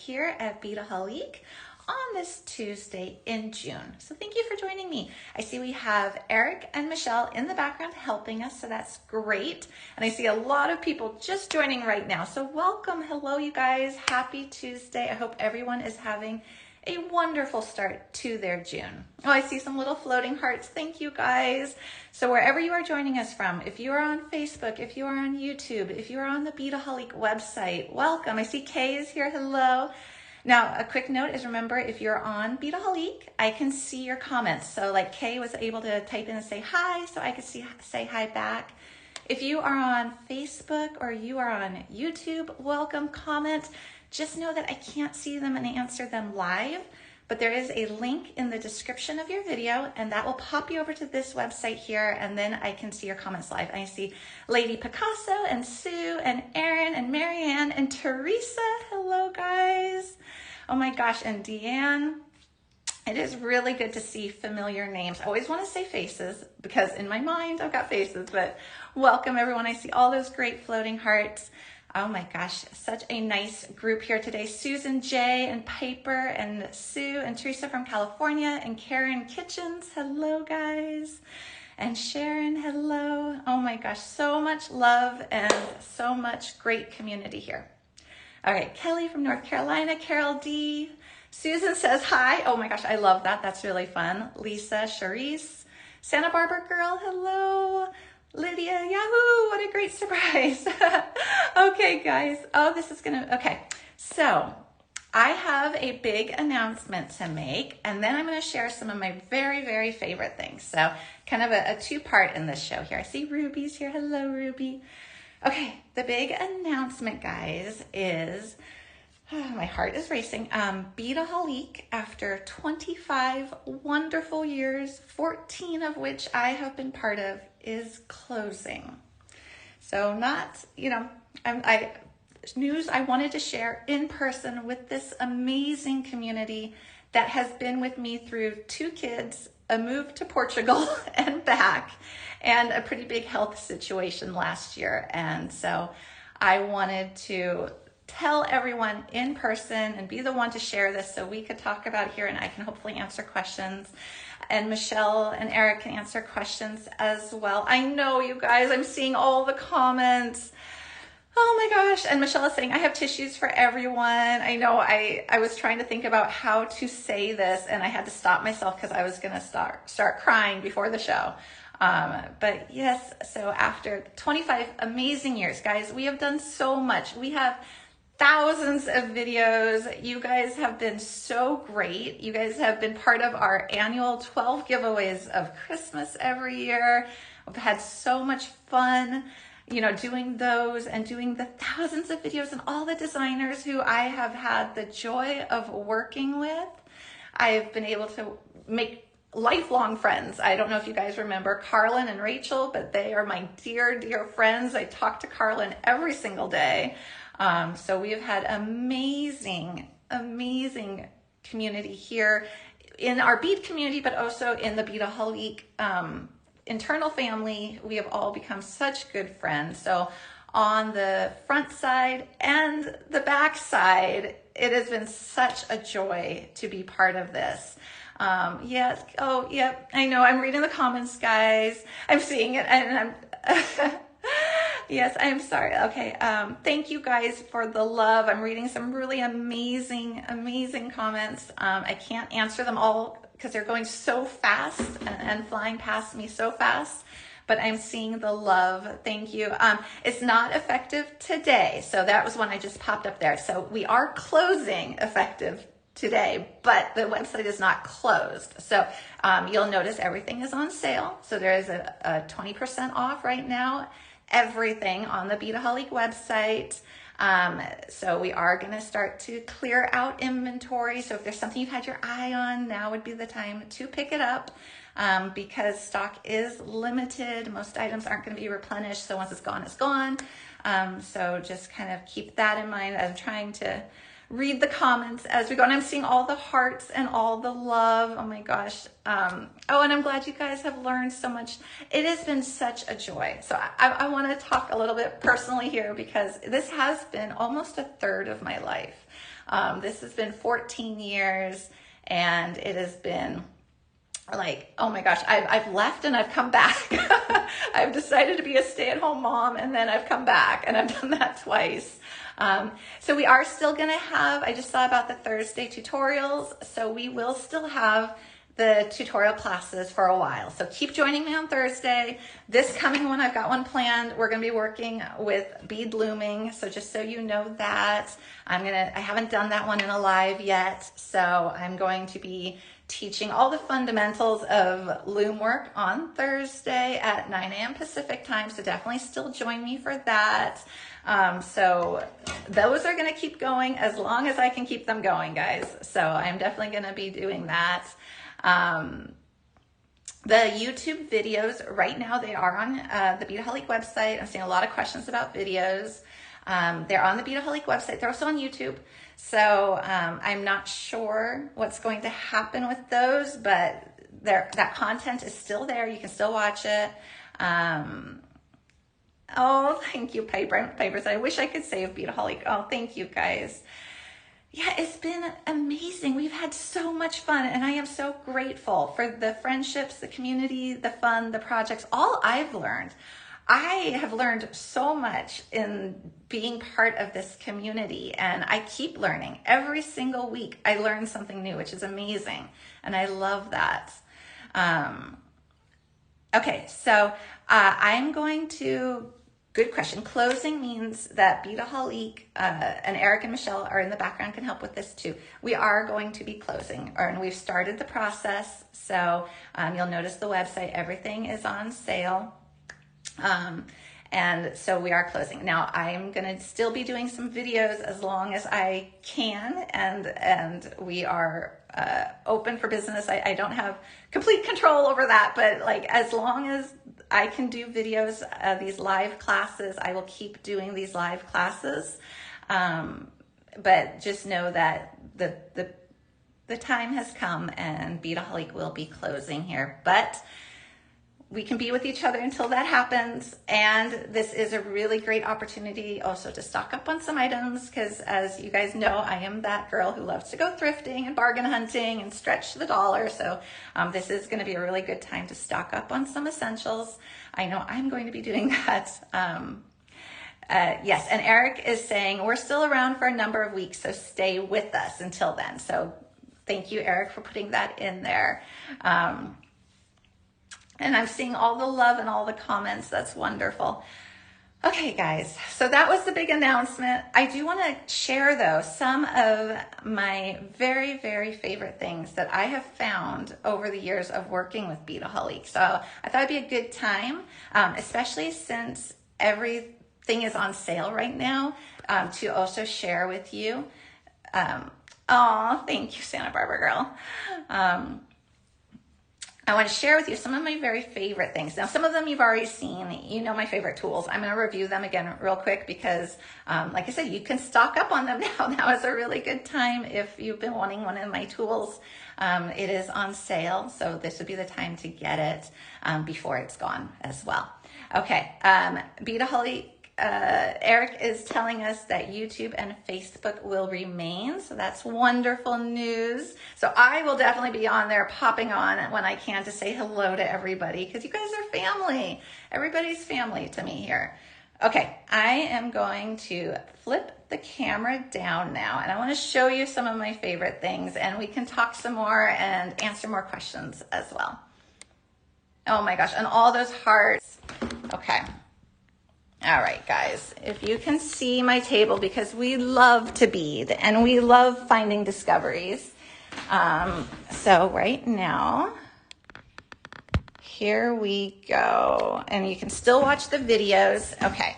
here at Beadaholique on this Tuesday in June. So thank you for joining me. I see we have Eric and Michelle in the background helping us, so that's great. And I see a lot of people just joining right now. So welcome, hello you guys, happy Tuesday. I hope everyone is having a wonderful start to their June. Oh, I see some little floating hearts. Thank you guys. So wherever you are joining us from, if you are on Facebook, if you are on YouTube, if you are on the Beadaholique website, welcome. I see Kay is here. Hello. Now, a quick note is, remember, if you're on Beadaholique, I can see your comments. So like Kay was able to type in and say hi, so I could say hi back. If you are on Facebook or you are on YouTube, welcome, comment. Just know that I can't see them and answer them live, but there is a link in the description of your video, and that will pop you over to this website here, and then I can see your comments live. I see Lady Picasso and Sue and Erin and Marianne and Teresa. Hello, guys. Oh my gosh, and Deanne. It is really good to see familiar names. I always want to say faces because in my mind I've got faces, but welcome everyone. I see all those great floating hearts. Oh my gosh, such a nice group here today. Susan J and Piper and Sue and Teresa from California and Karen Kitchens. Hello guys. And Sharon, hello. Oh my gosh, so much love and so much great community here. All right, Kelly from North Carolina, Carol D. Susan says hi. Oh my gosh, I love that. That's really fun. Lisa, Charisse, Santa Barbara girl, hello. Lydia, yahoo, what a great surprise. Okay, guys. Oh, this is okay. So I have a big announcement to make, and then I'm going to share some of my very, very favorite things. So kind of a two-part in this show here. I see Ruby's here. Hello, Ruby. Okay, the big announcement, guys, is, my heart is racing. Beadaholique, after 25 wonderful years, 14 of which I have been part of, is closing. So not, news I wanted to share in person with this amazing community that has been with me through 2 kids, a move to Portugal and back, and a pretty big health situation last year. And so I wanted to tell everyone in person and be the one to share this so we could talk about it here, and I can hopefully answer questions. And Michelle and Eric can answer questions as well. I know, you guys, I'm seeing all the comments. Oh my gosh. And Michelle is saying, I have tissues for everyone. I know I was trying to think about how to say this, and I had to stop myself because I was going to start crying before the show. But yes, so after 25 amazing years, guys, we have done so much. We have thousands of videos. You guys have been so great. You guys have been part of our annual 12 giveaways of Christmas every year. We've had so much fun, doing those and doing the thousands of videos, and all the designers who I have had the joy of working with. I've been able to make lifelong friends. I don't know if you guys remember Carlin and Rachel, but they are my dear, dear friends. I talk to Carlin every single day. So we have had amazing, amazing community here in our bead community, but also in the Beadaholique internal family. We have all become such good friends. So on the front side and the back side, it has been such a joy to be part of this. Yes. Oh, yep. I know. I'm reading the comments, guys. I'm seeing it, and I'm yes, I'm sorry. Okay. Thank you guys for the love. I'm reading some really amazing, amazing comments. I can't answer them all because they're going so fast and flying past me so fast, but I'm seeing the love. Thank you. It's not effective today. So that was one I just popped up there. So we are closing effective today, but the website is not closed. So you'll notice everything is on sale. So there is a 20% off right now, everything on the Beadaholique website. So we are going to start to clear out inventory. So if there's something you've had your eye on, now would be the time to pick it up, because stock is limited. Most items aren't going to be replenished. So once it's gone, it's gone. So just kind of keep that in mind. I'm trying to read the comments as we go, and I'm seeing all the hearts and all the love. Oh my gosh. Oh, and I'm glad you guys have learned so much. It has been such a joy. So I want to talk a little bit personally here, because this has been almost a third of my life. This has been 14 years, and it has been like, oh my gosh, I've left and I've come back. I've decided to be a stay-at-home mom, and then I've come back, and I've done that twice. So we are still gonna have, I just saw about the Thursday tutorials, so we will still have the tutorial classes for a while. So keep joining me on Thursday. This coming one, I've got one planned. We're gonna be working with bead looming. So just so you know that, I haven't done that one in a live yet. So I'm going to be teaching all the fundamentals of loom work on Thursday at 9 a.m. Pacific time. So definitely still join me for that. So those are gonna keep going as long as I can keep them going, guys. So I'm definitely gonna be doing that. The YouTube videos right now, they are on the Beadaholique website. I'm seeing a lot of questions about videos. They're on the Beadaholique website. They're also on YouTube. So I'm not sure what's going to happen with those, but that content is still there. You can still watch it. Oh, thank you, Piper. Piper said, I wish I could save Beadaholique. Oh, thank you, guys. Yeah, it's been amazing. We've had so much fun, and I am so grateful for the friendships, the community, the fun, the projects, all I've learned. I have learned so much in being part of this community, and I keep learning. Every single week, I learn something new, which is amazing, and I love that. Okay, so I'm going to... Good question. Closing means that Beadaholique and Eric and Michelle are in the background, can help with this too. We are going to be closing, and we've started the process. So you'll notice the website, everything is on sale. And so we are closing. Now I'm going to still be doing some videos as long as I can, and we are open for business. I don't have complete control over that, but like as long as I can do videos, these live classes, I will keep doing these live classes. But just know that the time has come and Beadaholique will be closing here. But we can be with each other until that happens. And this is a really great opportunity also to stock up on some items, because as you guys know, I am that girl who loves to go thrifting and bargain hunting and stretch the dollar. So this is going to be a really good time to stock up on some essentials. I know I'm going to be doing that. Yes, and Eric is saying we're still around for a number of weeks, so stay with us until then. So thank you, Eric, for putting that in there. And I'm seeing all the love and all the comments. That's wonderful. Okay, guys, so that was the big announcement. I do want to share, though, some of my very, very favorite things that I have found over the years of working with Beadaholique. So I thought it'd be a good time, especially since everything is on sale right now, to also share with you. Oh, thank you, Santa Barbara girl. I want to share with you some of my very favorite things. Now, some of them you've already seen. You know my favorite tools. I'm going to review them again real quick because, like I said, you can stock up on them now. Now is a really good time if you've been wanting one of my tools. It is on sale, so this would be the time to get it before it's gone as well. Okay, Beadaholique. Eric is telling us that YouTube and Facebook will remain, so that's wonderful news. So I will definitely be on there, popping on when I can to say hello to everybody, because you guys are family. Everybody's family to me here. Okay, I am going to flip the camera down now, and I want to show you some of my favorite things, and we can talk some more and answer more questions as well. Oh my gosh, and all those hearts. Okay. All right, guys, if you can see my table, because we love to bead and we love finding discoveries. So right now, here we go. And you can still watch the videos. Okay.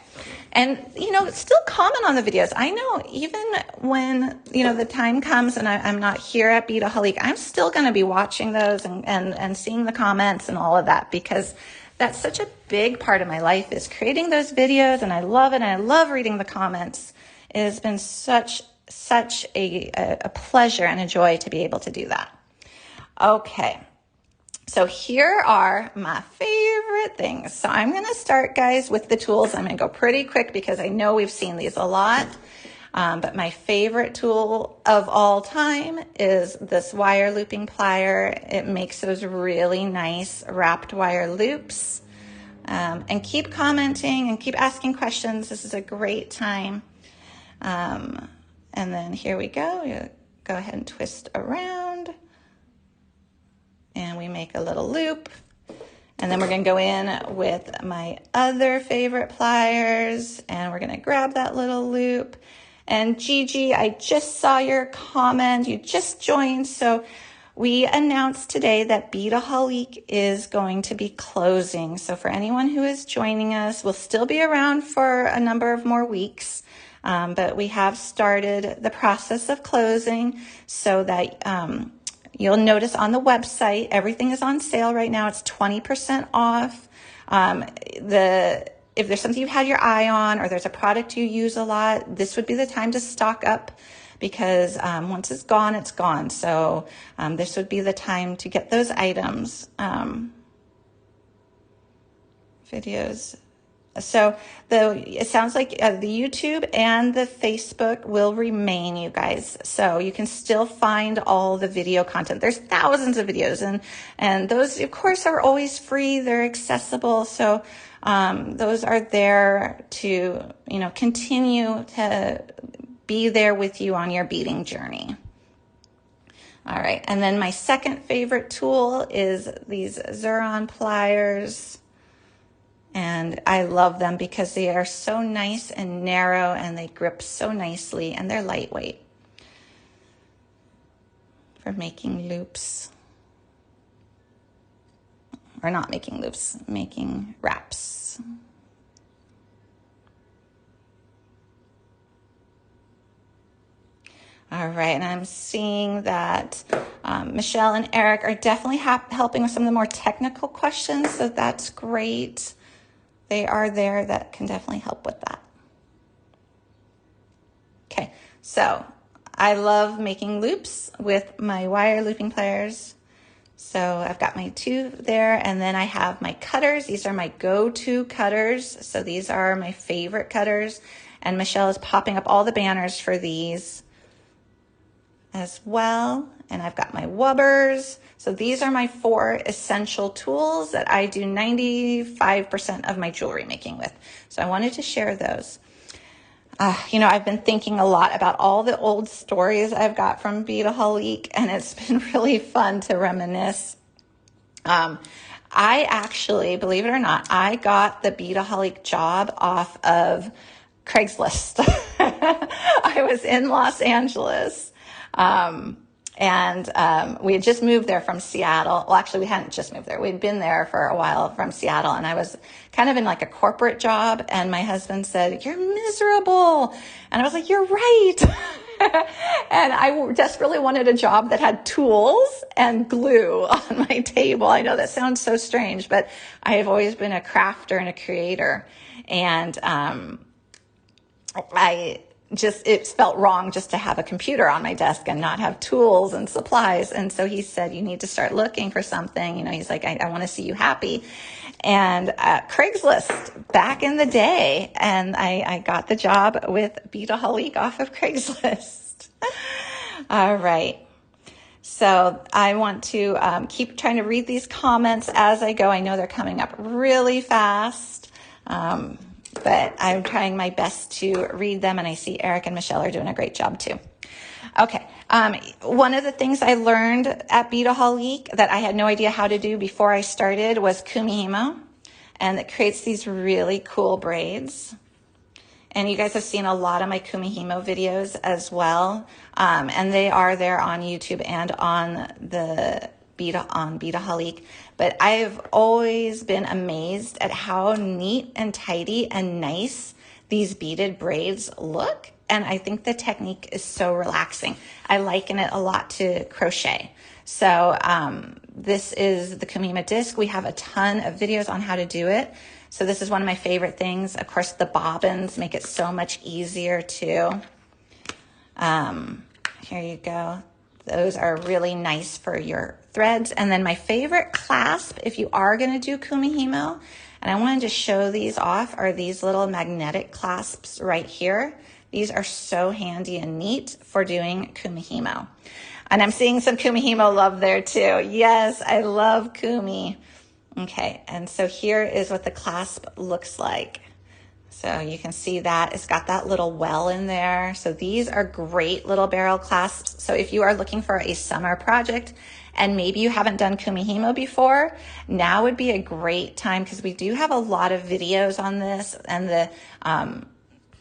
And, you know, still comment on the videos. I know even when, you know, the time comes and I'm not here at Beadaholique, I'm still going to be watching those and seeing the comments and all of that, because that's such a big part of my life, is creating those videos, and I love it, and I love reading the comments. It has been such a pleasure and a joy to be able to do that. Okay, so here are my favorite things. So I'm going to start, guys, with the tools. I'm going to go pretty quick because I know we've seen these a lot. But my favorite tool of all time is this wire looping plier. It makes those really nice wrapped wire loops. And keep commenting and keep asking questions. This is a great time. And then here we go. You go ahead and twist around. And we make a little loop. And then we're going to go in with my other favorite pliers. And we're going to grab that little loop. And Gigi, I just saw your comment. You just joined. So we announced today that Beadaholique is going to be closing. So for anyone who is joining us, we'll still be around for a number of more weeks. But we have started the process of closing so that you'll notice on the website, everything is on sale right now. It's 20% off. If there's something you've had your eye on or there's a product you use a lot, this would be the time to stock up because once it's gone, it's gone. So this would be the time to get those items. Videos. So it sounds like the YouTube and the Facebook will remain, you guys. So you can still find all the video content. There's thousands of videos and those, of course, are always free. They're accessible. So those are there to, continue to be there with you on your beading journey. All right. And then my second favorite tool is these Xuron pliers. And I love them because they are so nice and narrow and they grip so nicely and they're lightweight for making loops. Or not making loops, making wraps. All right, and I'm seeing that Michelle and Eric are definitely helping with some of the more technical questions, so that's great. They are there that can definitely help with that. Okay, so I love making loops with my wire looping pliers. So I've got my two there, and then I have my cutters. These are my go-to cutters. So these are my favorite cutters, and Michelle is popping up all the banners for these as well. And I've got my wubbers. So these are my 4 essential tools that I do 95% of my jewelry making with. So I wanted to share those. I've been thinking a lot about all the old stories I've got from Beadaholique, and it's been really fun to reminisce. I actually, believe it or not, I got the Beadaholique job off of Craigslist. I was in Los Angeles. We had just moved there from Seattle. Well, actually, we hadn't just moved there. We'd been there for a while from Seattle, and I was kind of in like a corporate job, and my husband said, "You're miserable." And I was like, "You're right." And I just really wanted a job that had tools and glue on my table. I know that sounds so strange, but I have always been a crafter and a creator. And it felt wrong just to have a computer on my desk and not have tools and supplies. And so he said, "You need to start looking for something." He's like, I want to see you happy. And Craigslist back in the day. And I got the job with Beadaholique off of Craigslist. All right. So I want to keep trying to read these comments as I go. I know they're coming up really fast. But I'm trying my best to read them, and I see Eric and Michelle are doing a great job too. Okay, one of the things I learned at Beadaholique that I had no idea how to do before I started was Kumihimo, and it creates these really cool braids. And you guys have seen a lot of my Kumihimo videos as well, and they are there on YouTube and on the Beadaholique. But I've always been amazed at how neat and tidy and nice these beaded braids look. And I think the technique is so relaxing. I liken it a lot to crochet. So this is the Kumihimo disc. We have a ton of videos on how to do it. So this is one of my favorite things. Of course, the bobbins make it so much easier too. Here you go. Those are really nice for your threads. And then my favorite clasp, if you are going to do Kumihimo, and I wanted to show these off, are these little magnetic clasps right here. These are so handy and neat for doing Kumihimo. And I'm seeing some Kumihimo love there too. Yes, I love Kumi. Okay, and so here is what the clasp looks like. So you can see that it's got that little well in there. So these are great little barrel clasps. So if you are looking for a summer project and maybe you haven't done Kumihimo before, now would be a great time, because we do have a lot of videos on this, and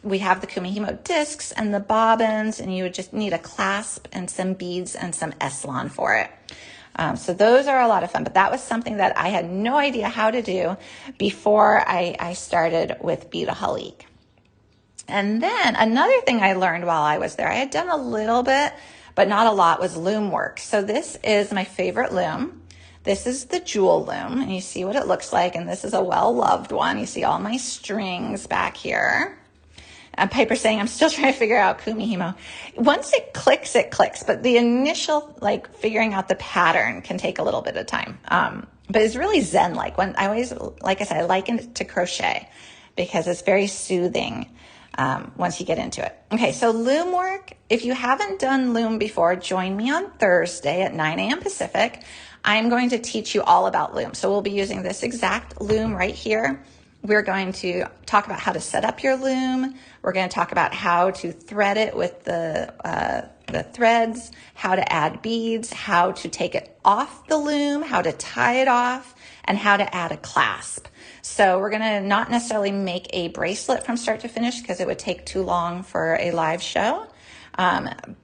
we have the Kumihimo discs and the bobbins, and you would just need a clasp and some beads and some Eslon for it. So those are a lot of fun, but that was something that I had no idea how to do before I started with Beadaholique. And then another thing I learned while I was there, I had done a little bit, but not a lot, was loom work. So this is my favorite loom. This is the jewel loom, and you see what it looks like, and this is a well-loved one. You see all my strings back here. Piper's saying, I'm still trying to figure out Kumihimo. Once it clicks, but the initial, like, figuring out the pattern can take a little bit of time. But it's really zen-like. When I always, like I said, I liken it to crochet because it's very soothing once you get into it. Okay, so loom work. If you haven't done loom before, join me on Thursday at 9 a.m. Pacific. I'm going to teach you all about loom. So we'll be using this exact loom right here. We're going to talk about how to set up your loom. We're going to talk about how to thread it with the threads, how to add beads, how to take it off the loom, how to tie it off, and how to add a clasp. So we're going to not necessarily make a bracelet from start to finish because it would take too long for a live show.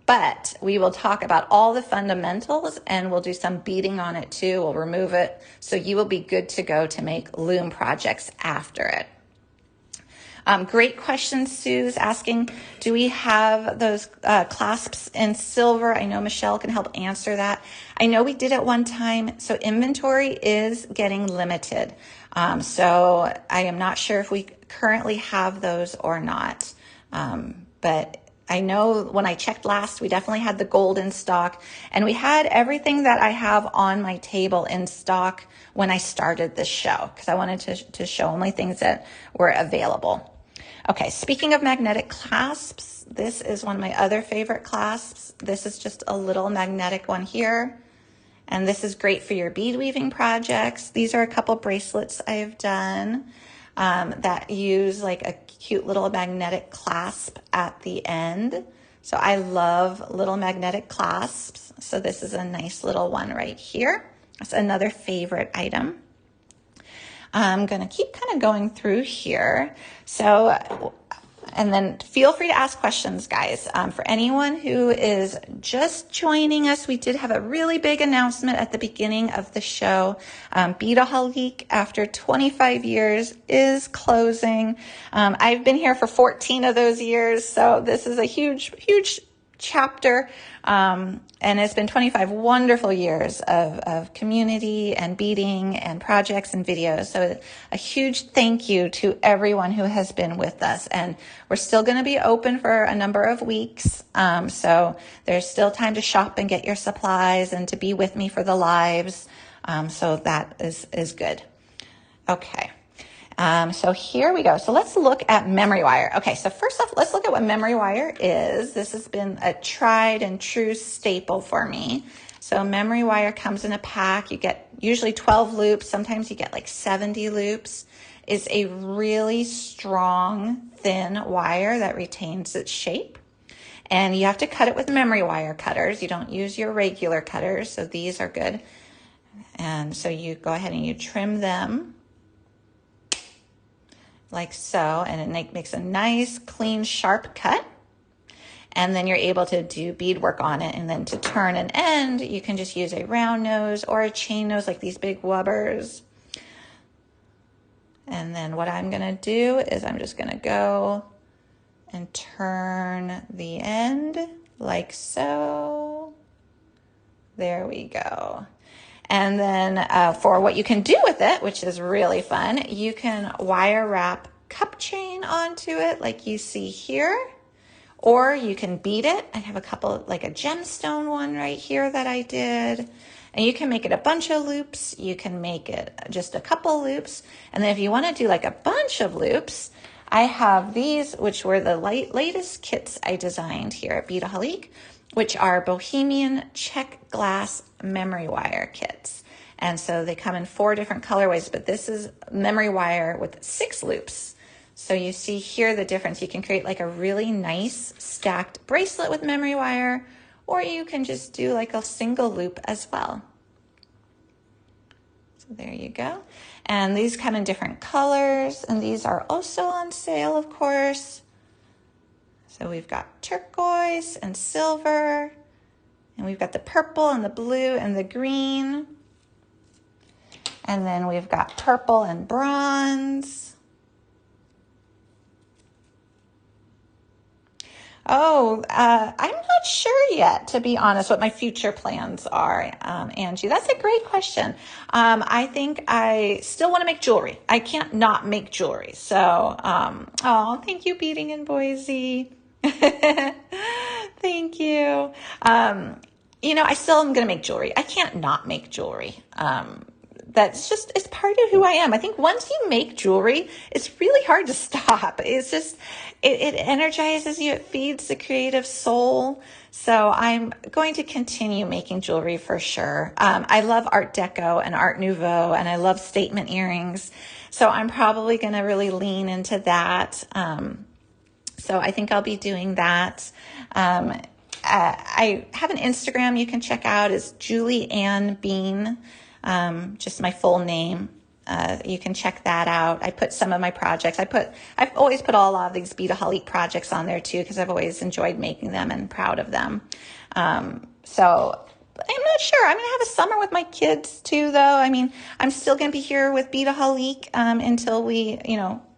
But we will talk about all the fundamentals, and we'll do some beading on it too. We'll remove it. So you will be good to go to make loom projects after it. Great question. Sue's asking, do we have those clasps in silver? I know Michelle can help answer that. I know we did at one time. So inventory is getting limited. So I am not sure if we currently have those or not. But I know when I checked last, we definitely had the gold in stock, and we had everything that I have on my table in stock when I started this show, because I wanted to show only things that were available. Okay, speaking of magnetic clasps, this is one of my other favorite clasps. This is just a little magnetic one here, and this is great for your bead weaving projects. These are a couple bracelets I've done that use like a cute little magnetic clasp at the end. So I love little magnetic clasps. So this is a nice little one right here. That's another favorite item. I'm going to keep kind of going through here. So, and then feel free to ask questions, guys. For anyone who is just joining us, we did have a really big announcement at the beginning of the show. Beadaholique, after 25 years, is closing. I've been here for 14 of those years, so this is a huge, huge chapter. And it's been 25 wonderful years of community and beading and projects and videos. So a huge thank you to everyone who has been with us. And we're still going to be open for a number of weeks. So there's still time to shop and get your supplies and to be with me for the lives. So that is good. Okay. So here we go. So let's look at memory wire. Okay, so first off, let's look at what memory wire is. This has been a tried and true staple for me. So memory wire comes in a pack. You get usually 12 loops. Sometimes you get like 70 loops. It's a really strong, thin wire that retains its shape. And you have to cut it with memory wire cutters. You don't use your regular cutters, so these are good. And so you go ahead and you trim them like so, and it makes a nice, clean, sharp cut. And then you're able to do beadwork on it. And then to turn an end, you can just use a round nose or a chain nose, like these big wubbers. And then what I'm gonna do is I'm just gonna go and turn the end like so. There we go. And then for what you can do with it, which is really fun, you can wire wrap cup chain onto it like you see here, or you can bead it. I have a couple, like a gemstone one right here that I did. And you can make it a bunch of loops. You can make it just a couple loops. And then if you want to do like a bunch of loops, I have these, which were the latest kits I designed here at Beadaholique, which are Bohemian check glass memory wire kits. And so they come in 4 different colorways, but this is memory wire with 6 loops. So you see here the difference. You can create like a really nice stacked bracelet with memory wire, or you can just do like a single loop as well. So there you go. And these come in different colors, and these are also on sale, of course. So we've got turquoise and silver, and we've got the purple and the blue and the green. And then we've got purple and bronze. Oh, I'm not sure yet, to be honest, what my future plans are, Angie. That's a great question. I think I still want to make jewelry. I can't not make jewelry. So, oh, thank you, Beading in Boise. Thank you. You know, I still am going to make jewelry. I can't not make jewelry. That's just, it's part of who I am. I think once you make jewelry, it's really hard to stop. It's just, it energizes you. It feeds the creative soul. So I'm going to continue making jewelry for sure. I love Art Deco and Art Nouveau, and I love statement earrings. So I'm probably going to really lean into that. So I think I'll be doing that. I have an Instagram you can check out. It's Julie Ann Bean. Just my full name. You can check that out. I put some of my projects. I've always put a lot of these Beadaholique projects on there too, because I've always enjoyed making them and proud of them. So I'm not sure. I'm going to have a summer with my kids too, though. I mean, I'm still going to be here with Beadaholique, until we,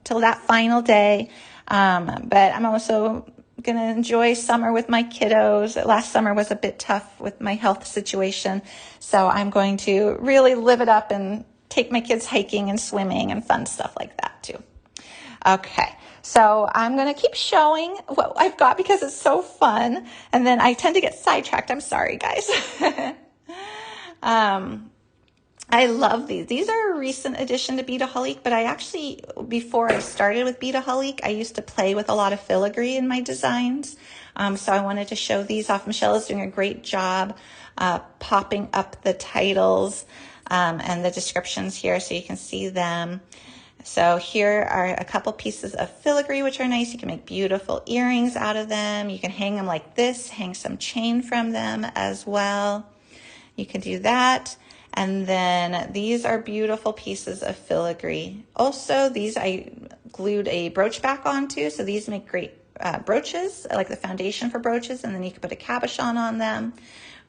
till that final day. But I'm also going to enjoy summer with my kiddos. Last summer was a bit tough with my health situation. So I'm going to really live it up and take my kids hiking and swimming and fun stuff like that too. Okay. So I'm going to keep showing what I've got because it's so fun. And then I tend to get sidetracked. I'm sorry, guys. I love these. These are a recent addition to Beadaholique, but I actually, before I started with Beadaholique, I used to play with a lot of filigree in my designs. So I wanted to show these off. Michelle is doing a great job popping up the titles and the descriptions here so you can see them. So here are a couple pieces of filigree, which are nice. You can make beautiful earrings out of them. You can hang them like this, hang some chain from them as well. You can do that. And then these are beautiful pieces of filigree. Also, these I glued a brooch back onto, so these make great brooches, like the foundation for brooches, and then you can put a cabochon on them,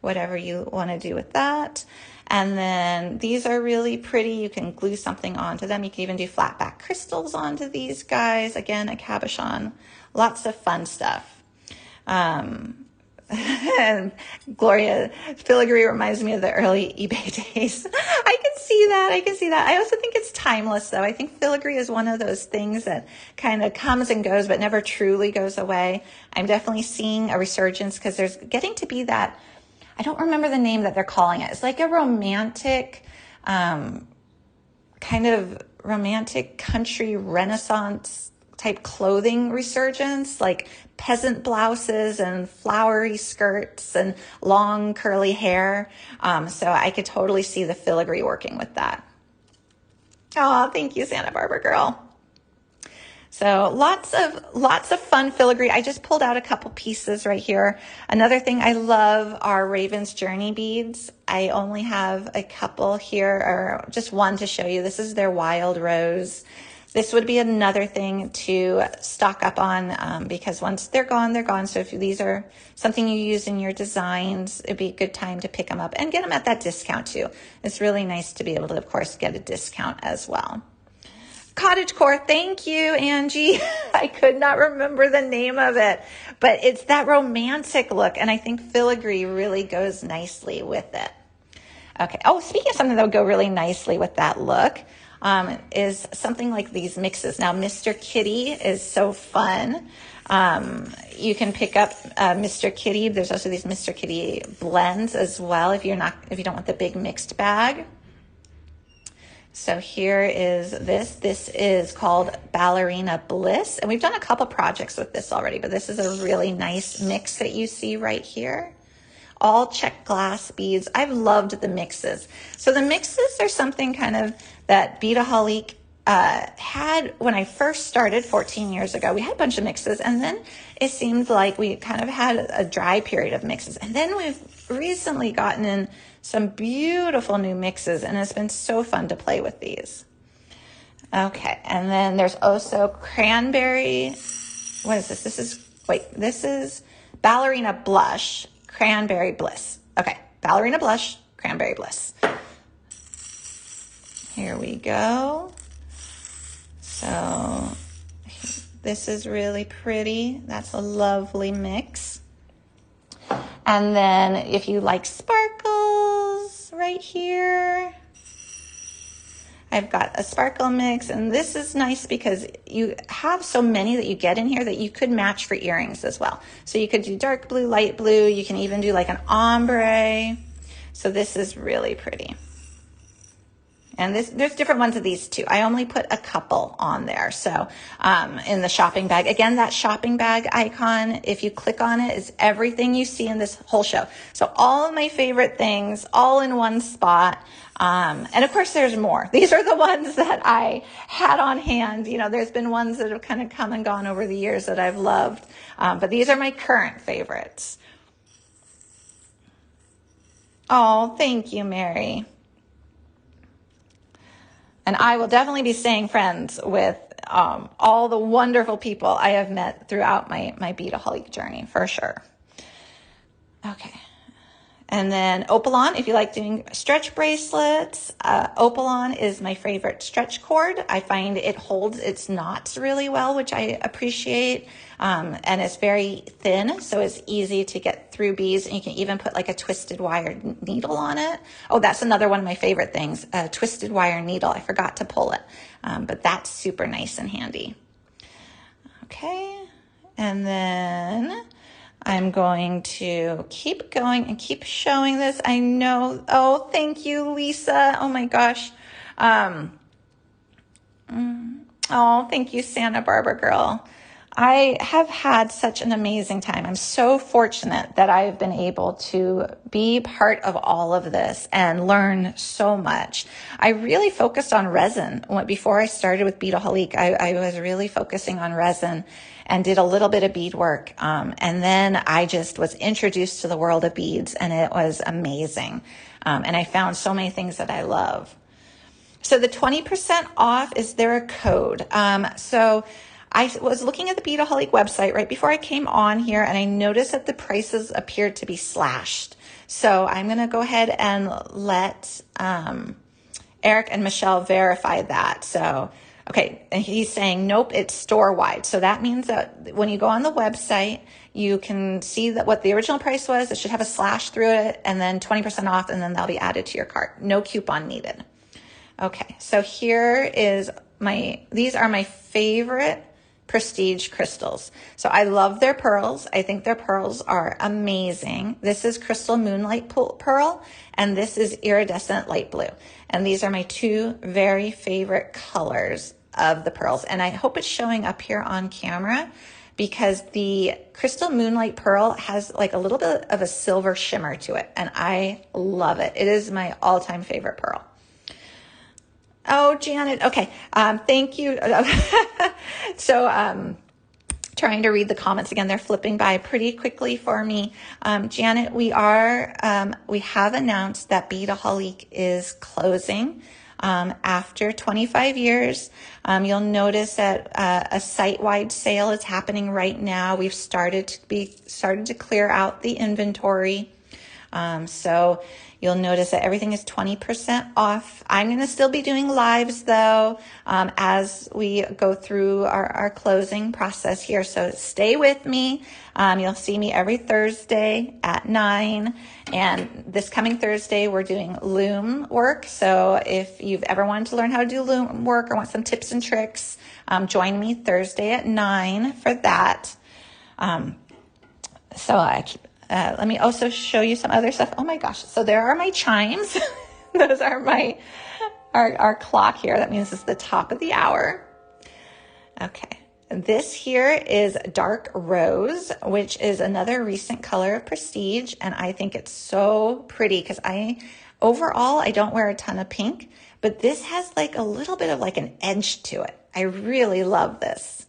whatever you want to do with that. And then these are really pretty. You can glue something onto them. You can even do flat back crystals onto these guys. Again, a cabochon. Lots of fun stuff. And Gloria, filigree reminds me of the early eBay days. I can see that. I can see that. I also think it's timeless, though. I think filigree is one of those things that kind of comes and goes, but never truly goes away. I'm definitely seeing a resurgence because there's getting to be that, I don't remember the name that they're calling it. It's like a romantic, kind of romantic country Renaissance type clothing resurgence, like peasant blouses and flowery skirts and long curly hair. So I could totally see the filigree working with that. Oh, thank you, Santa Barbara girl. So lots of fun filigree. I just pulled out a couple pieces right here. Another thing I love are Raven's Journey beads. I only have a couple here, or just one to show you. This is their Wild Rose. This would be another thing to stock up on because once they're gone, they're gone. So if these are something you use in your designs, it'd be a good time to pick them up and get them at that discount too. It's really nice to be able to, of course, get a discount as well. Cottagecore, thank you, Angie. I could not remember the name of it, but it's that romantic look, and I think filigree really goes nicely with it. Okay, oh, speaking of something that would go really nicely with that look, is something like these mixes. Now, Mr. Kitty is so fun. You can pick up Mr. Kitty. There's also these Mr. Kitty blends as well if you don't want the big mixed bag. So here is this. This is called Ballerina Bliss. And we've done a couple projects with this already, but this is a really nice mix that you see right here. All check glass beads. I've loved the mixes. So the mixes are something kind of that Beadaholique had when I first started 14 years ago. We had a bunch of mixes, and then it seemed like we kind of had a dry period of mixes. And then we've recently gotten in some beautiful new mixes, and it's been so fun to play with these. Okay, and then there's also cranberry. What is this? This is Ballerina Blush, Cranberry Bliss. Okay, Ballerina Blush, Cranberry Bliss. Here we go. So this is really pretty. That's a lovely mix. And then if you like sparkles right here, I've got a sparkle mix, and this is nice because you have so many that you get in here that you could match for earrings as well. So you could do dark blue, light blue. You can even do like an ombre. So this is really pretty. And there's different ones of these too. I only put a couple on there. So in the shopping bag, again, that shopping bag icon, if you click on it, is everything you see in this whole show. So all of my favorite things, all in one spot. And of course, there's more. These are the ones that I had on hand. You know, there's been ones that have kind of come and gone over the years that I've loved. But these are my current favorites. Oh, thank you, Mary. And I will definitely be staying friends with all the wonderful people I have met throughout my Beadaholique journey, for sure. Okay. And then Opalon, if you like doing stretch bracelets, Opalon is my favorite stretch cord. I find it holds its knots really well, which I appreciate. And it's very thin, so it's easy to get through beads. And you can even put like a twisted wire needle on it. Oh, that's another one of my favorite things, a twisted wire needle. I forgot to pull it, but that's super nice and handy. Okay, and then I'm going to keep going and keep showing this. I know. Oh, thank you, Lisa. Oh my gosh. Oh, thank you, Santa Barbara girl. I have had such an amazing time. I'm so fortunate that I've been able to be part of all of this and learn so much. I really focused on resin. Before I started with Beadaholique, I was really focusing on resin and did a little bit of beadwork. And then I just was introduced to the world of beads, and it was amazing. And I found so many things that I love. So the 20% off, is there a code? So I was looking at the Beadaholique website right before I came on here, and I noticed that the prices appeared to be slashed. So I'm going to go ahead and let Eric and Michelle verify that. So, okay, and he's saying, nope, it's store-wide. So that means that when you go on the website, you can see that what the original price was. It should have a slash through it, and then 20% off, and then they'll be added to your cart. No coupon needed. Okay, so here is these are my favorite prestige crystals. So I love their pearls. I think their pearls are amazing. This is Crystal Moonlight Pearl, and this is Iridescent Light Blue. And these are my two very favorite colors of the pearls. And I hope it's showing up here on camera, because the Crystal Moonlight Pearl has like a little bit of a silver shimmer to it, and I love it. It is my all-time favorite pearl. Oh, Janet. Okay. Thank you. So, trying to read the comments again. They're flipping by pretty quickly for me. Janet, we have announced that Beadaholique is closing, after 25 years. You'll notice that, a site-wide sale is happening right now. We've started to clear out the inventory. So you'll notice that everything is 20% off. I'm going to still be doing lives though, as we go through our closing process here. So stay with me. You'll see me every Thursday at 9. And this coming Thursday, we're doing loom work. So if you've ever wanted to learn how to do loom work or want some tips and tricks, join me Thursday at 9 for that. Let me also show you some other stuff. Oh my gosh. So there are my chimes. Those are my our clock here. That means it's the top of the hour. Okay. This here is Dark Rose, which is another recent color of Prestige. And I think it's so pretty because overall, I don't wear a ton of pink, but this has like a little bit of like an edge to it. I really love this.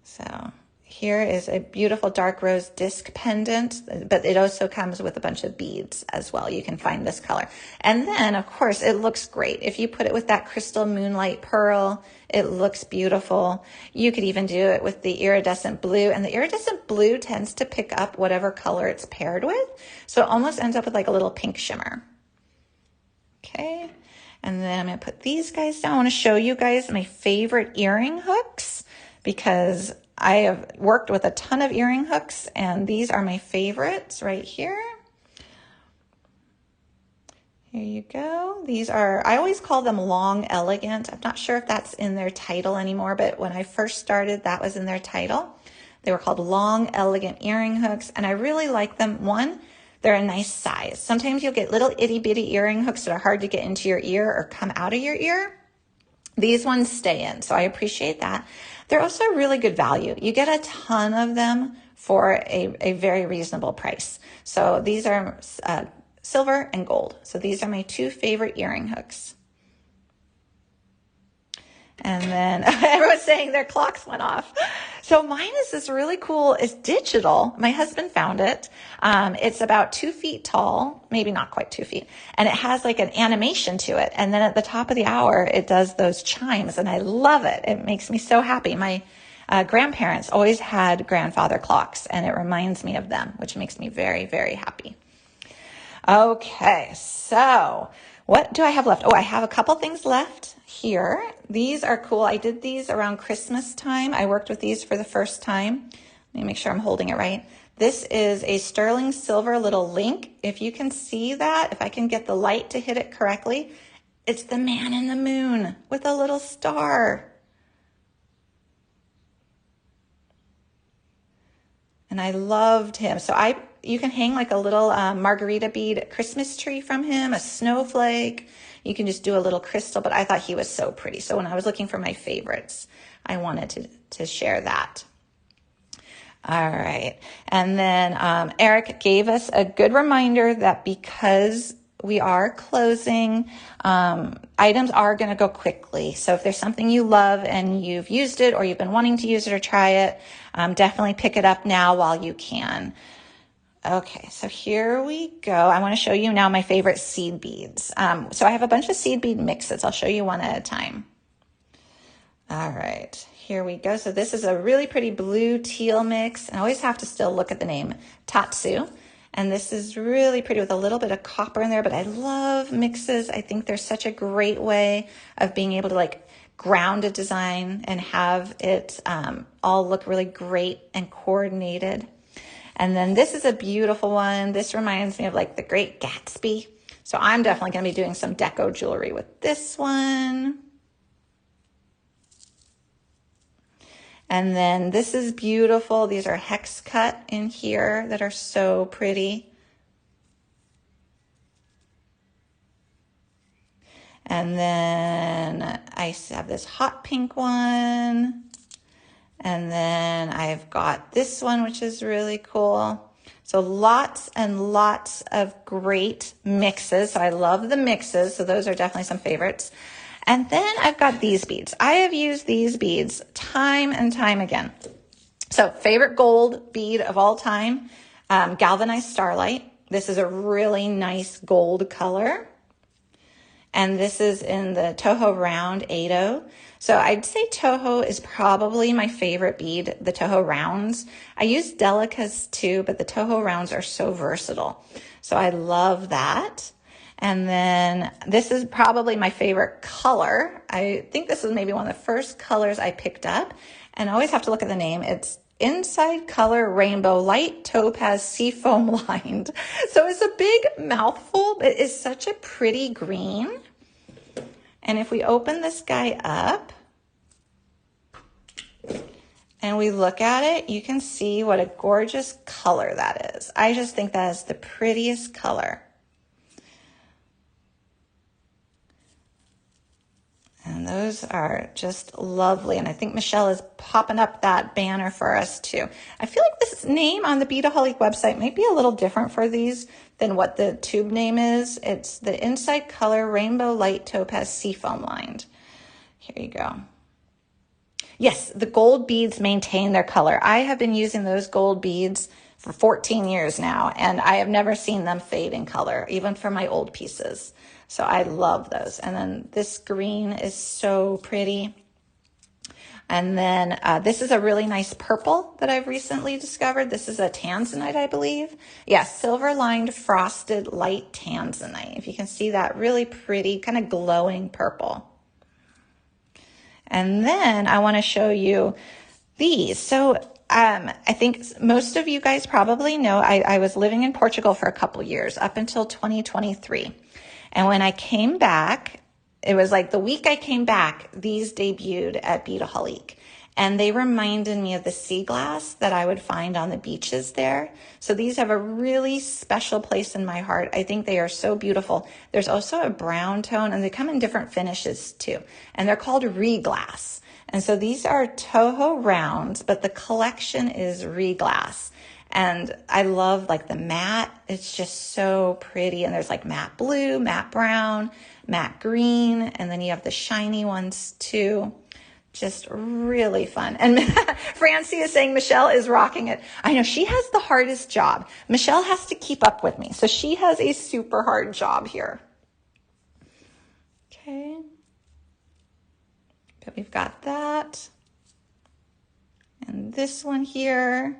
So here is a beautiful dark rose disc pendant, but it also comes with a bunch of beads as well. You can find this color. And then, of course, it looks great. If you put it with that crystal moonlight pearl, it looks beautiful. You could even do it with the iridescent blue, and the iridescent blue tends to pick up whatever color it's paired with. So it almost ends up with like a little pink shimmer. Okay. And then I'm going to put these guys down. I want to show you guys my favorite earring hooks because I have worked with a ton of earring hooks, and these are my favorites right here. Here you go. These are, I always call them Long Elegant. I'm not sure if that's in their title anymore, but when I first started, that was in their title. They were called Long Elegant earring hooks, and I really like them. One, they're a nice size. Sometimes you'll get little itty bitty earring hooks that are hard to get into your ear or come out of your ear. These ones stay in, so I appreciate that. They're also really good value. You get a ton of them for a very reasonable price. So these are silver and gold. So these are my two favorite earring hooks. And then everyone's saying their clocks went off. So mine is this really cool, it's digital. My husband found it. It's about 2 feet tall, maybe not quite 2 feet. And it has like an animation to it. And then at the top of the hour, it does those chimes, and I love it. It makes me so happy. My grandparents always had grandfather clocks, and it reminds me of them, which makes me very, very happy. Okay, so what do I have left? Oh, I have a couple things left here. These are cool. I did these around Christmas time. I worked with these for the first time. Let me make sure I'm holding it right. This is a sterling silver little link. If you can see that, if I can get the light to hit it correctly, it's the man in the moon with a little star. And I loved him. So you can hang like a little margarita bead Christmas tree from him, a snowflake. You can just do a little crystal, but I thought he was so pretty. So when I was looking for my favorites, I wanted to share that. All right. And then Eric gave us a good reminder that because we are closing, items are going to go quickly. So if there's something you love and you've used it or you've been wanting to use it or try it, definitely pick it up now while you can. Okay, so here we go. I want to show you now my favorite seed beads. So I have a bunch of seed bead mixes. I'll show you one at a time. All right, here we go. So this is a really pretty blue teal mix. And I always have to still look at the name, Tatsu. And this is really pretty with a little bit of copper in there, but I love mixes. I think they're such a great way of being able to like ground a design and have it all look really great and coordinated. And then this is a beautiful one. This reminds me of like the Great Gatsby. So I'm definitely going to be doing some deco jewelry with this one. And then this is beautiful. These are hex cut in here that are so pretty. And then I have this hot pink one. And then I've got this one, which is really cool. So lots and lots of great mixes. So I love the mixes. So those are definitely some favorites. And then I've got these beads. I have used these beads time and time again. So favorite gold bead of all time, galvanized starlight. This is a really nice gold color. And this is in the Toho round 80. So I'd say Toho is probably my favorite bead, the Toho rounds. I use Delicas too, but the Toho rounds are so versatile. So I love that. And then this is probably my favorite color. I think this is maybe one of the first colors I picked up. And I always have to look at the name. It's Inside Color Rainbow Light Topaz Seafoam Lined. So it's a big mouthful, but it's such a pretty green. And if we open this guy up and we look at it, you can see what a gorgeous color that is. I just think that is the prettiest color. And those are just lovely. And I think Michelle is popping up that banner for us too. I feel like this name on the Beadaholique website might be a little different for these than what the tube name is. It's the Inside Color Rainbow Light Topaz Seafoam Lined. Here you go. Yes, the gold beads maintain their color. I have been using those gold beads for 14 years now, and I have never seen them fade in color, even for my old pieces. So I love those. And then this green is so pretty. And then this is a really nice purple that I've recently discovered. This is a tanzanite, I believe. Yeah, silver lined frosted light tanzanite. If you can see that, really pretty, kind of glowing purple. And then I want to show you these. So I think most of you guys probably know I was living in Portugal for a couple years up until 2023. And when I came back, it was like the week I came back, these debuted at Beadaholique. And they reminded me of the sea glass that I would find on the beaches there. So these have a really special place in my heart. I think they are so beautiful. There's also a brown tone, and they come in different finishes too. And they're called reglass. And so these are Toho rounds, but the collection is reglass. And I love like the matte. It's just so pretty. And there's like matte blue, matte brown, matte green, and then you have the shiny ones too. Just really fun. And Francie is saying Michelle is rocking it. I know she has the hardest job. Michelle has to keep up with me. So she has a super hard job here. Okay. But we've got that. And this one here.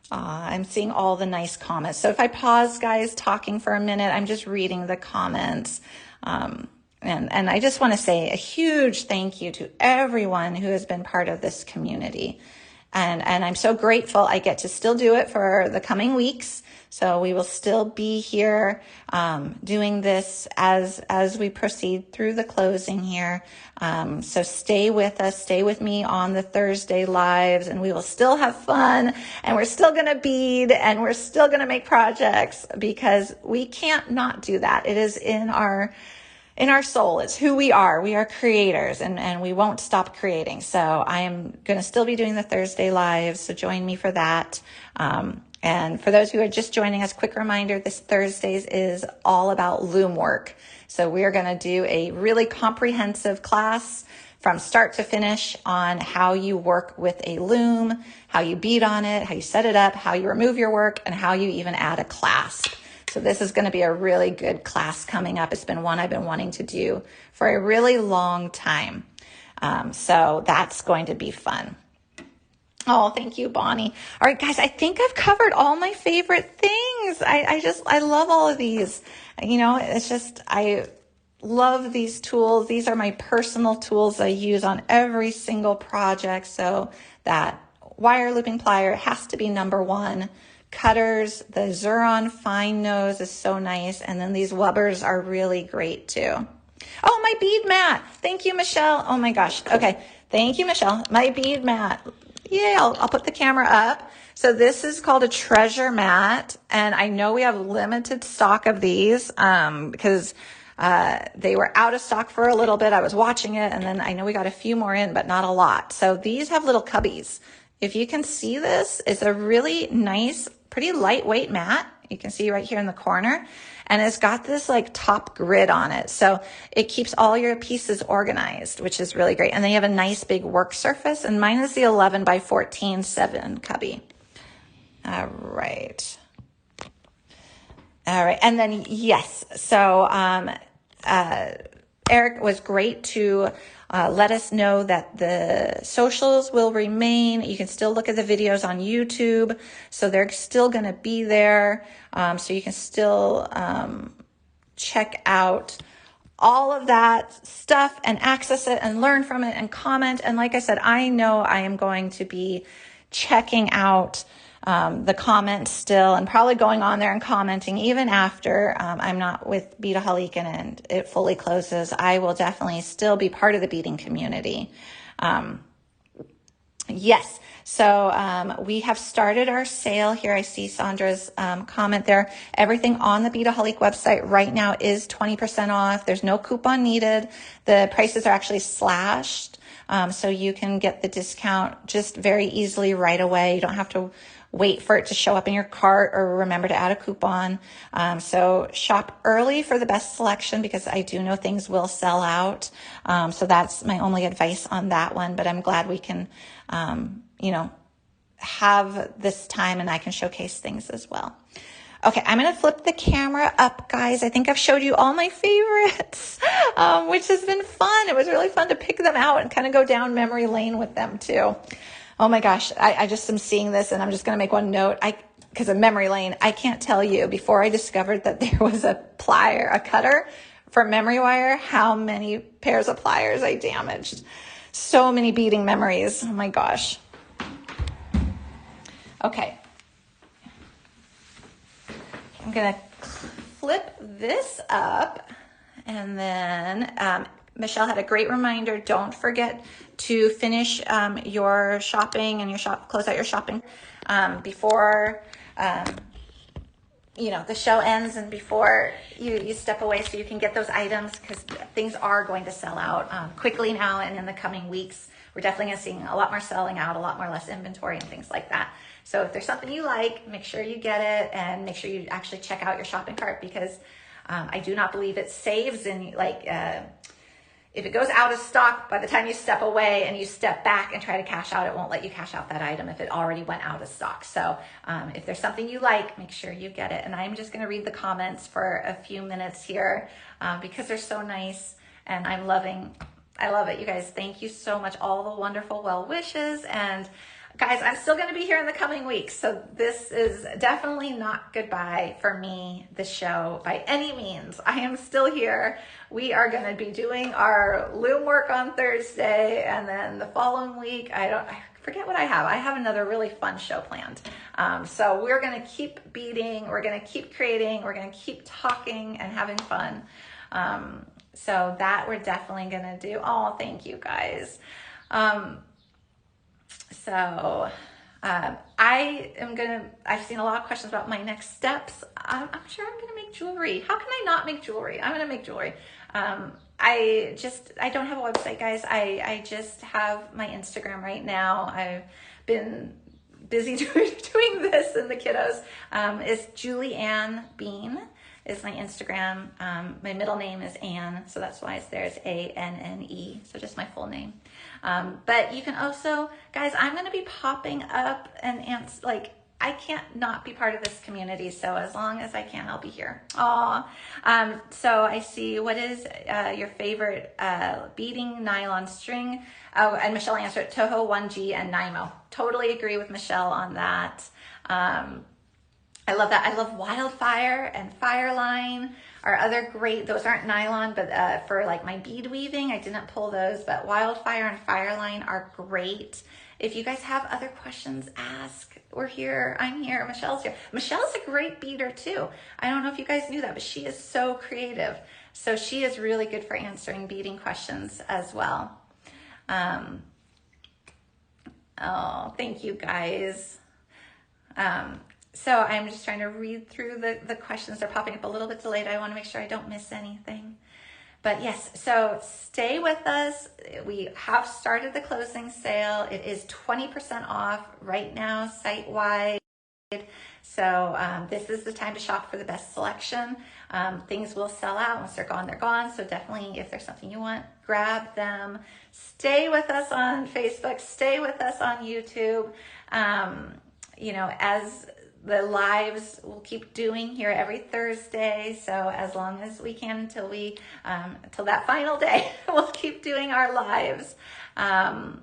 I'm seeing all the nice comments. So if I pause, guys, talking for a minute, I'm just reading the comments. And I just want to say a huge thank you to everyone who has been part of this community. And I'm so grateful I get to still do it for the coming weeks. So we will still be here doing this as we proceed through the closing here. So stay with us, stay with me on the Thursday lives, and we will still have fun, and we're still going to bead, and we're still going to make projects, because we can't not do that. It is in our soul. It's who we are. We are creators, and we won't stop creating. So I am going to still be doing the Thursday lives. So join me for that. And for those who are just joining us, quick reminder, this Thursdays is all about loom work. So we are going to do a really comprehensive class from start to finish on how you work with a loom, how you bead on it, how you set it up, how you remove your work, and how you even add a clasp. So this is going to be a really good class coming up. It's been one I've been wanting to do for a really long time. So that's going to be fun. Oh, thank you, Bonnie. All right, guys, I think I've covered all my favorite things. I love all of these. You know, it's just, I love these tools. These are my personal tools I use on every single project. So that wire looping plier has to be number one. Cutters, the Xuron fine nose is so nice. And then these wubbers are really great too. Oh, my bead mat. Thank you, Michelle. Oh my gosh. Okay. Thank you, Michelle. My bead mat. Yeah, I'll put the camera up. So this is called a treasure mat. And I know we have limited stock of these because they were out of stock for a little bit. I was watching it, and then I know we got a few more in, but not a lot. So these have little cubbies. If you can see this, it's a really nice, pretty lightweight mat. You can see right here in the corner. And it's got this like top grid on it. So it keeps all your pieces organized, which is really great. And then you have a nice big work surface. And mine is the 11 by 14 7 cubby. All right. All right. And then, yes. So Eric was great to let us know that the socials will remain. You can still look at the videos on YouTube. So they're still going to be there. So you can still check out all of that stuff and access it and learn from it and comment. And like I said, I know I am going to be checking out the comments still, and probably going on there and commenting even after I'm not with Beadaholique and it fully closes. I will definitely still be part of the beading community. Yes. So we have started our sale here. I see Sandra's comment there. Everything on the Beadaholique website right now is 20% off. There's no coupon needed. The prices are actually slashed. So you can get the discount just very easily right away. You don't have to wait for it to show up in your cart or remember to add a coupon. So shop early for the best selection because I do know things will sell out. So that's my only advice on that one, but I'm glad we can, have this time and I can showcase things as well. Okay, I'm going to flip the camera up, guys. I think I've showed you all my favorites, which has been fun. It was really fun to pick them out and kind of go down memory lane with them too. Oh my gosh, I just am seeing this and I'm just going to make one note. Because of memory lane, I can't tell you before I discovered that there was a cutter for memory wire, how many pairs of pliers I damaged. So many beading memories. Oh my gosh. Okay. I'm going to flip this up and then Michelle had a great reminder. Don't forget to finish your shopping and close out your shopping before the show ends and before you step away so you can get those items because things are going to sell out quickly now and in the coming weeks. We're definitely going to see a lot more selling out, a lot more less inventory and things like that. So if there's something you like, make sure you get it and make sure you actually check out your shopping cart because I do not believe it saves in if it goes out of stock, by the time you step away and you step back and try to cash out, it won't let you cash out that item if it already went out of stock. So if there's something you like, make sure you get it. And I'm just going to read the comments for a few minutes here because they're so nice and I love it. You guys, thank you so much. All the wonderful well wishes. And guys, I'm still going to be here in the coming weeks. So this is definitely not goodbye for me, the show, by any means. I am still here. We are going to be doing our loom work on Thursday. And then the following week, I forget what I have. I have another really fun show planned. So we're going to keep beading. We're going to keep creating. We're going to keep talking and having fun. So that we're definitely going to do. Oh, thank you guys. I've seen a lot of questions about my next steps. I'm sure I'm going to make jewelry. How can I not make jewelry? I'm going to make jewelry. I don't have a website, guys. I just have my Instagram right now. I've been busy doing this and the kiddos. It's Julie Ann Bean is my Instagram. My middle name is Anne, so that's why it's there. It's ANNE, so just my full name. But you can also, guys, I'm going to be popping up and I can't not be part of this community. So as long as I can, I'll be here. Aw. So I see, what is your favorite beading nylon string? Oh, and Michelle answered Toho 1G and Nymo. Totally agree with Michelle on that. I love that. I love Wildfire and Fireline are other great. Those aren't nylon, but for like my bead weaving, I didn't pull those, but Wildfire and Fireline are great. If you guys have other questions, ask. We're here. I'm here. Michelle's here. Michelle's a great beader too. I don't know if you guys knew that, but she is so creative. So she is really good for answering beading questions as well. Oh, thank you guys. So I'm just trying to read through the questions. They're popping up a little bit delayed. I want to make sure I don't miss anything. But yes, so stay with us. We have started the closing sale. It is 20% off right now, site-wide. So this is the time to shop for the best selection. Things will sell out. Once they're gone, they're gone. So definitely, if there's something you want, grab them. Stay with us on Facebook. Stay with us on YouTube. As the lives we'll keep doing here every Thursday. So as long as we can until that final day, we'll keep doing our lives. And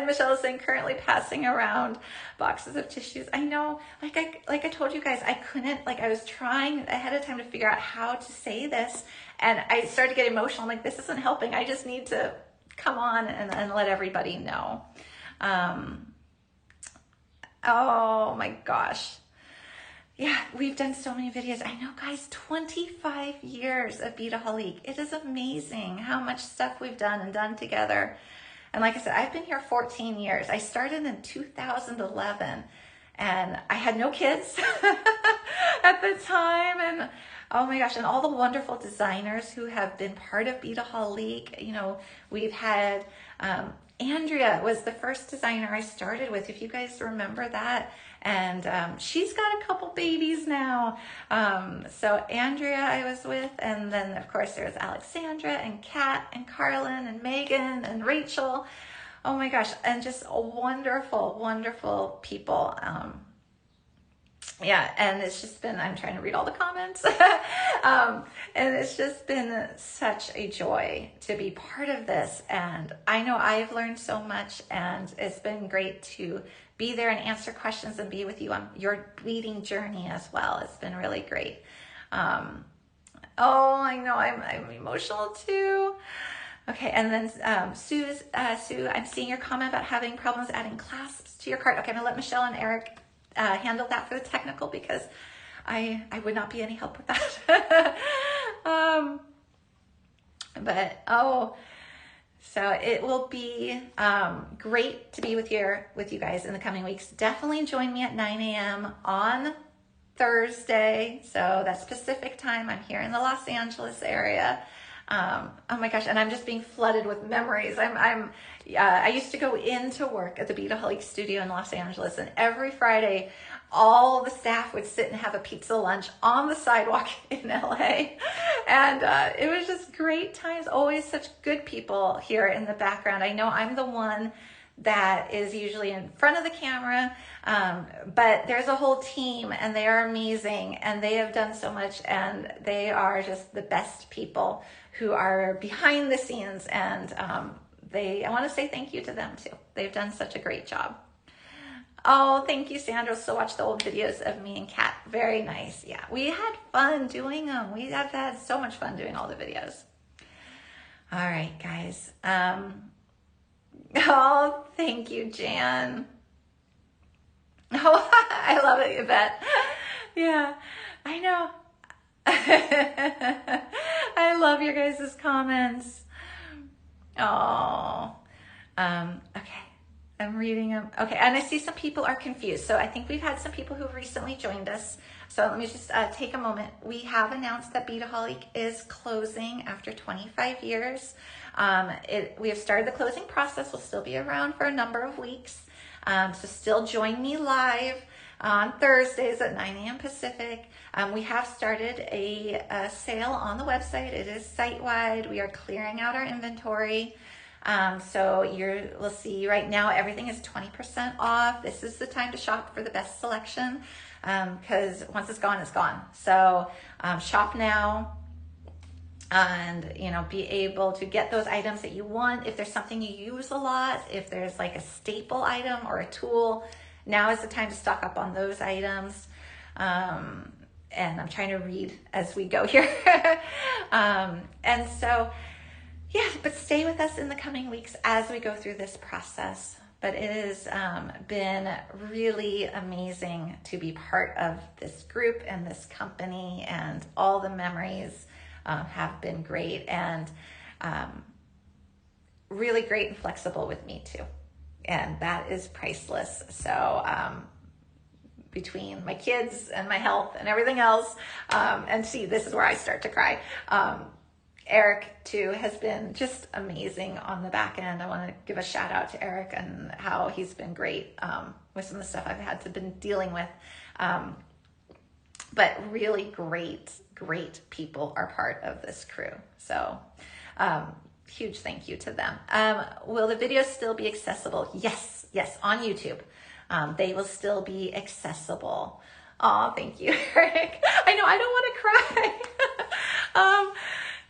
Michelle is saying currently passing around boxes of tissues. I know, like I told you guys, I was trying ahead of time to figure out how to say this. And I started to get emotional. I'm like, this isn't helping. I just need to come on and let everybody know. Oh my gosh. Yeah, we've done so many videos. I know, guys, 25 years of Beadaholique. It is amazing how much stuff we've done together. And like I said, I've been here 14 years. I started in 2011 and I had no kids at the time. And oh my gosh, and all the wonderful designers who have been part of Beadaholique. You know, we've had Andrea was the first designer I started with, if you guys remember that. And she's got a couple babies now. So Andrea I was with, and then of course there's Alexandra and Kat and Carlin and Megan and Rachel. Oh my gosh, and just wonderful, wonderful people. Yeah, and it's just been, I'm trying to read all the comments. And it's just been such a joy to be part of this. And I know I've learned so much, and it's been great to be there and answer questions and be with you on your beading journey as well. It's been really great. Oh, I know I'm emotional too. Okay, and then Sue, I'm seeing your comment about having problems adding clasps to your card. Okay, I'm gonna let Michelle and Eric handle that for the technical, because I would not be any help with that. But so it will be great to be with you guys in the coming weeks. Definitely join me at 9 a.m. on Thursday. So that's Pacific time. I'm here in the Los Angeles area. Oh my gosh, and I'm just being flooded with memories. I used to go into work at the Beadaholique studio in Los Angeles, and every Friday, all the staff would sit and have a pizza lunch on the sidewalk in LA. And it was just great times, always such good people here in the background. I know I'm the one that is usually in front of the camera, but there's a whole team, and they are amazing, and they have done so much, and they are just the best people who are behind the scenes, and I want to say thank you to them too. They've done such a great job. Oh, thank you, Sandra. So watch the old videos of me and Kat. Very nice. Yeah, we had fun doing them. We have had so much fun doing all the videos. All right, guys. Oh, thank you, Jan. Oh, I love it, Yvette. Yeah, I know. I love your guys' comments. Oh, okay. I'm reading them. Okay, and I see some people are confused. So I think we've had some people who recently joined us. So let me just take a moment. We have announced that Beadaholique is closing after 25 years. We have started the closing process. We'll still be around for a number of weeks. So still join me live on Thursdays at 9 a.m. Pacific. We have started a sale on the website. It is site-wide. We are clearing out our inventory. So we'll see right now everything is 20% off. This is the time to shop for the best selection, because once it's gone, it's gone. So shop now, and be able to get those items that you want. If there's something you use a lot, if there's like a staple item or a tool, now is the time to stock up on those items. And I'm trying to read as we go here. And so, yeah, but stay with us in the coming weeks as we go through this process. But it has been really amazing to be part of this group and this company, and all the memories have been great, and really great and flexible with me too. And that is priceless. So between my kids and my health and everything else, and see, this is where I start to cry. Eric too has been just amazing on the back end. I want to give a shout out to Eric and how he's been great with some of the stuff I've had to been dealing with. But really great people are part of this crew. So huge thank you to them. Will the videos still be accessible? Yes, on YouTube. They will still be accessible. Oh, thank you, Eric. I know, I don't want to cry.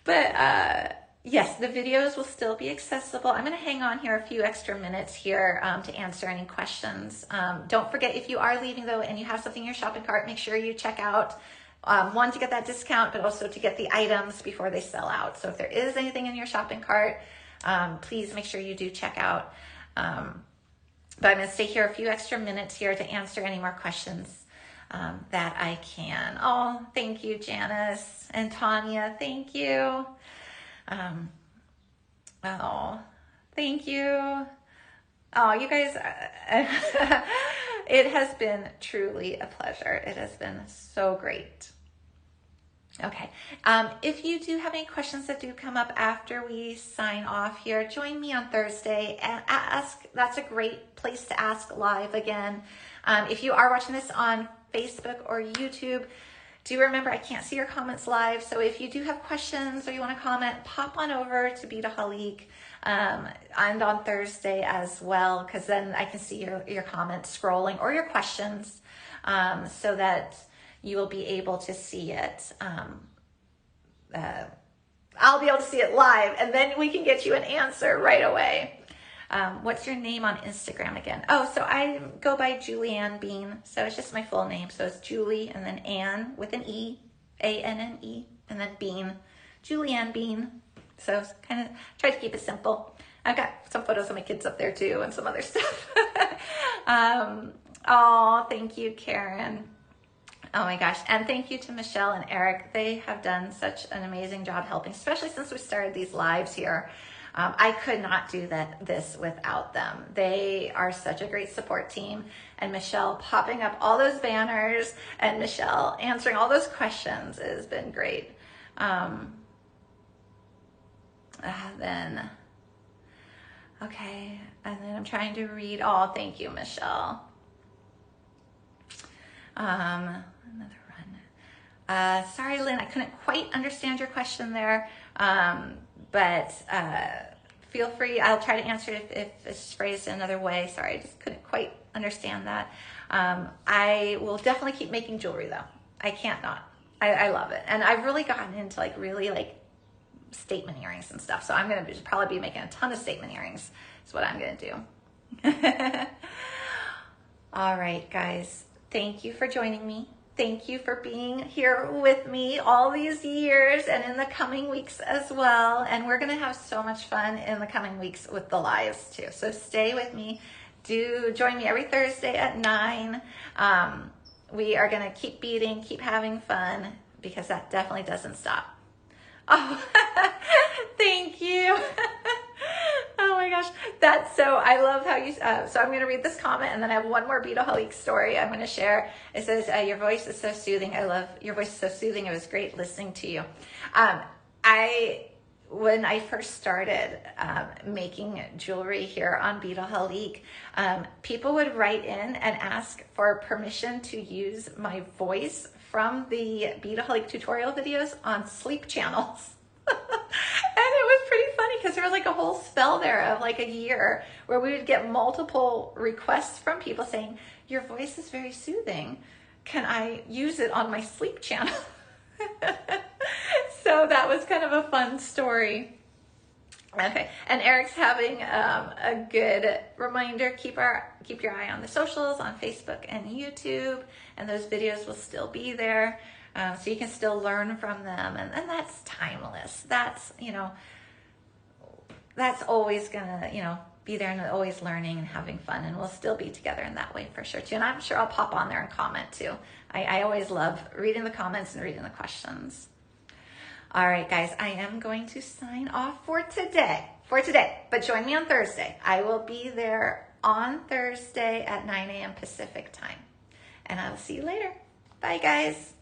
But yes, the videos will still be accessible. I'm going to hang on here a few extra minutes here to answer any questions. Don't forget, if you are leaving though and you have something in your shopping cart, make sure you check out, one, to get that discount, but also to get the items before they sell out. So if there is anything in your shopping cart, please make sure you do check out. But I'm going to stay here a few extra minutes here to answer any more questions that I can. Oh, thank you, Janice and Tanya. Thank you. Oh, Thank you. Oh, you guys, it has been truly a pleasure. It has been so great. Okay. If you do have any questions that do come up after we sign off here, join me on Thursday and ask. That's a great place to ask live again. If you are watching this on Facebook or YouTube, do remember I can't see your comments live. So if you do have questions or you want to comment, pop on over to Beadaholique and on Thursday as well, because then I can see your comments scrolling or your questions so that you will be able to see it. I'll be able to see it live, and then we can get you an answer right away. What's your name on Instagram again? Oh, so I go by Julianne Bean. So it's just my full name. So it's Julie and then Ann with an E, A-N-N-E, and then Bean, Julianne Bean. So kind of try to keep it simple. I've got some photos of my kids up there too and some other stuff. Oh, thank you, Karen. Oh my gosh. And thank you to Michelle and Eric. They have done such an amazing job helping, especially since we started these lives here. I could not do this without them. They are such a great support team. And Michelle popping up all those banners and Michelle answering all those questions has been great. Okay. And then I'm trying to read. Oh, thank you, Michelle. Another run. Sorry, Lynn, I couldn't quite understand your question there. But feel free, I'll try to answer it if it's phrased another way. Sorry, I just couldn't quite understand that. I will definitely keep making jewelry though. I can't not. I love it. And I've really gotten into really statement earrings and stuff. So I'm going to probably be making a ton of statement earrings is what I'm going to do. All right, guys. Thank you for joining me. Thank you for being here with me all these years and in the coming weeks as well. And we're going to have so much fun in the coming weeks with the lives too. So stay with me. Do join me every Thursday at 9. We are going to keep beading, keep having fun, because that definitely doesn't stop. Oh, thank you. Oh my gosh. That's so, I love how you, so I'm going to read this comment and then I have one more Beadaholique story I'm going to share. It says, your voice is so soothing. I love your voice is so soothing. It was great listening to you. When I first started making jewelry here on Beadaholique, people would write in and ask for permission to use my voice from the Beadaholique tutorial videos on sleep channels. And it was pretty funny because there was a whole spell there of a year where we would get multiple requests from people saying, your voice is very soothing. Can I use it on my sleep channel? So that was kind of a fun story. Okay, and Eric's having a good reminder. Keep your eye on the socials on Facebook and YouTube, and those videos will still be there, so you can still learn from them. And that's timeless. That's that's always gonna be there and always learning and having fun, and we'll still be together in that way for sure too. And I'm sure I'll pop on there and comment too. I always love reading the comments and reading the questions. All right, guys, I am going to sign off for today, but join me on Thursday. I will be there on Thursday at 9 a.m. Pacific time, and I will see you later. Bye, guys.